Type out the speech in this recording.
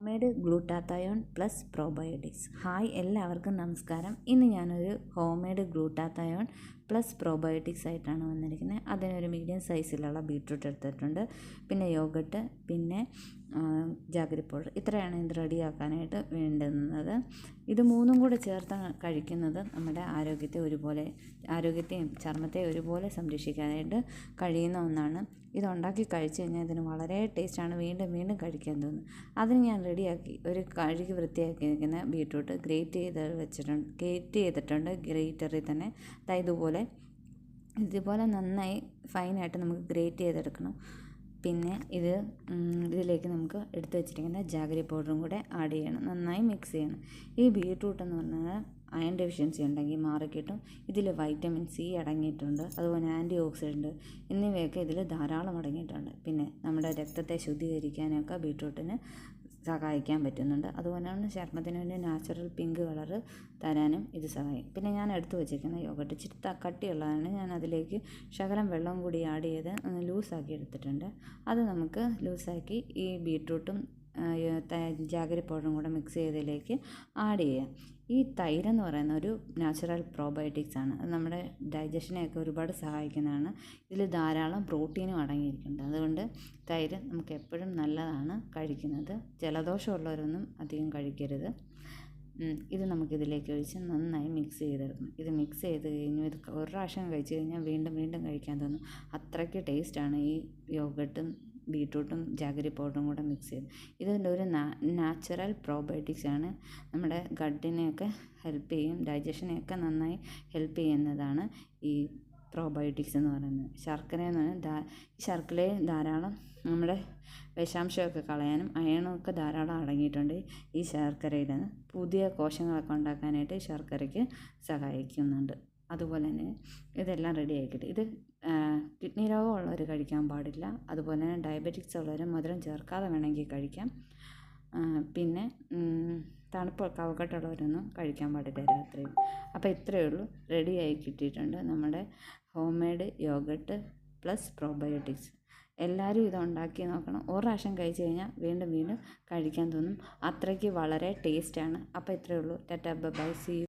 Homemade glutathione plus probiotics. Hi, എല്ലാവർക്കും നമസ്കാരം. ഇന്ന് ഞാനൊരു ഹോംമെയ്ഡ് ഗ്ലൂട്ടാത്തയോൺ പ്ലസ് പ്രോബയോട്ടിക്സ് ആയിട്ടാണ് വന്നിരിക്കുന്നത്. അതിനൊരു മീഡിയം സൈസിലുള്ള ബീട്രൂട്ട് എടുത്തിട്ടുണ്ട്, പിന്നെ യോഗട്ട്, പിന്നെ ജാഗരി പൗഡർ. ഇത്രയാണ് ഇത് റെഡിയാക്കാനായിട്ട് വേണ്ടുന്നത്. ഇത് മൂന്നും കൂടെ ചേർത്ത് കഴിക്കുന്നത് നമ്മുടെ ആരോഗ്യത്തെയും ചർമ്മത്തെയും ഒരുപോലെ സംരക്ഷിക്കാനായിട്ട് കഴിയുന്ന ഒന്നാണ്. ഇതുണ്ടാക്കി കഴിച്ചു കഴിഞ്ഞാൽ ഇതിന് വളരെ ടേസ്റ്റാണ്, വീണ്ടും വീണ്ടും കഴിക്കാൻ തോന്നും. അതിന് ഞാൻ റെഡിയാക്കി ഒരു കഴുകി വൃത്തിയാക്കിയിരിക്കുന്ന ബീട്രൂട്ട് ഗ്രേറ്റ് ചെയ്തിട്ടുണ്ട് ഗ്രേറ്ററിൽ തന്നെ. ഇതുപോലെ നന്നായി ഫൈനായിട്ട് നമുക്ക് ഗ്രേറ്റ് ചെയ്തെടുക്കണം. പിന്നെ ഇതിലേക്ക് നമുക്ക് എടുത്തു വെച്ചിരിക്കുന്ന ജാഗരി പൗഡറും കൂടെ ആഡ് ചെയ്യണം, നന്നായി മിക്സ് ചെയ്യണം. ഈ ബീട്രൂട്ട് എന്ന് പറഞ്ഞാൽ അയൺ ഡെഫിഷ്യൻസി ഉണ്ടെങ്കിൽ മാറിക്കിട്ടും. ഇതിൽ വൈറ്റമിൻ സി അടങ്ങിയിട്ടുണ്ട്, അതുപോലെ ആൻറ്റി ഓക്സിഡൻറ്റ് എന്നിവയൊക്കെ ഇതിൽ ധാരാളം അടങ്ങിയിട്ടുണ്ട്. പിന്നെ നമ്മുടെ രക്തത്തെ ശുദ്ധീകരിക്കാനൊക്കെ ബീട്രൂട്ടിന് സഹായിക്കാൻ പറ്റുന്നുണ്ട്. അതുപോലെയാണ് ചർമ്മത്തിന് ഒരു നാച്ചുറൽ പിങ്ക് കളറ് തരാനും ഇത് സഹായിക്കും. പിന്നെ ഞാൻ എടുത്തു വെച്ചിരിക്കുന്ന യോഗട്ട് ഇച്ചിരി കട്ടിയുള്ളതാണ്. ഞാൻ അതിലേക്ക് ശകലം വെള്ളം കൂടി ആഡ് ചെയ്ത് ലൂസാക്കി എടുത്തിട്ടുണ്ട്. അത് നമുക്ക് ലൂസാക്കി ഈ ബീട്രൂട്ടും ജാഗരി പൗഡറും കൂടെ മിക്സ് ചെയ്തതിലേക്ക് ആഡ് ചെയ്യാം. ഈ തൈരെന്ന് പറയുന്ന ഒരു നാച്ചുറൽ പ്രോബയോട്ടിക്സ് ആണ്. അത് നമ്മുടെ ഡൈജഷനെയൊക്കെ ഒരുപാട് സഹായിക്കുന്നതാണ്. ഇതിൽ ധാരാളം പ്രോട്ടീനും അടങ്ങിയിരിക്കുന്നുണ്ട്. അതുകൊണ്ട് തൈര് നമുക്ക് എപ്പോഴും നല്ലതാണ് കഴിക്കുന്നത്. ജലദോഷമുള്ളവരൊന്നും അധികം കഴിക്കരുത്. ഇത് നമുക്കിതിലേക്ക് ഒഴിച്ച് നന്നായി മിക്സ് ചെയ്തെടുക്കണം. ഇത് മിക്സ് ചെയ്ത് കഴിഞ്ഞ് ഇത് ഒരു പ്രാവശ്യം കഴിച്ച് കഴിഞ്ഞാൽ വീണ്ടും വീണ്ടും കഴിക്കാൻ തോന്നും. അത്രയ്ക്ക് ടേസ്റ്റാണ് ഈ യോഗട്ടും ബീട്രൂട്ടും ജാഗരി പൗഡറും കൂടെ മിക്സ് ചെയ്ത്. ഇതിൻ്റെ ഒരു നാച്ചുറൽ പ്രോബയോട്ടിക്സ് ആണ്. നമ്മുടെ ഗട്ടിനെയൊക്കെ ഹെൽപ്പ് ചെയ്യും, ഡൈജഷനെയൊക്കെ നന്നായി ഹെൽപ്പ് ചെയ്യുന്നതാണ് ഈ പ്രോബയോട്ടിക്സ് എന്ന് പറയുന്നത്. ശർക്കരയിൽ ധാരാളം നമ്മുടെ വിഷാംശമൊക്കെ കളയാനും അയണൊക്കെ ധാരാളം അടങ്ങിയിട്ടുണ്ട് ഈ ശർക്കരയിൽ. പുതിയ കോശങ്ങളൊക്കെ ഉണ്ടാക്കാനായിട്ട് ശർക്കരയ്ക്ക് സഹായിക്കുന്നുണ്ട്. അതുപോലെ തന്നെ ഇതെല്ലാം റെഡി ആക്കിയിട്ട് ഇത് കിഡ്നി രോഗമുള്ളവർ കഴിക്കാൻ പാടില്ല. അതുപോലെ തന്നെ ഡയബറ്റിക്സ് ഉള്ളവർ മധുരം ചേർക്കാതെ വേണമെങ്കിൽ കഴിക്കാം. പിന്നെ കഫക്കെട്ടുള്ളവരൊന്നും കഴിക്കാൻ പാടില്ല രാത്രിയിൽ. അപ്പോൾ ഇത്രയേ ഉള്ളൂ, റെഡിയായി കിട്ടിയിട്ടുണ്ട് നമ്മുടെ ഹോംമെയ്ഡ് യോഗട്ട് പ്ലസ് പ്രോബയോട്ടിക്സ്. എല്ലാവരും ഇത് ഉണ്ടാക്കി നോക്കണം. ഒരു പ്രാവശ്യം കഴിച്ച് കഴിഞ്ഞാൽ വീണ്ടും വീണ്ടും കഴിക്കാൻ തോന്നും. അത്രയ്ക്ക് വളരെ ടേസ്റ്റാണ്. അപ്പോൾ ഇത്രയേ ഉള്ളൂ. Tata, bye, see U.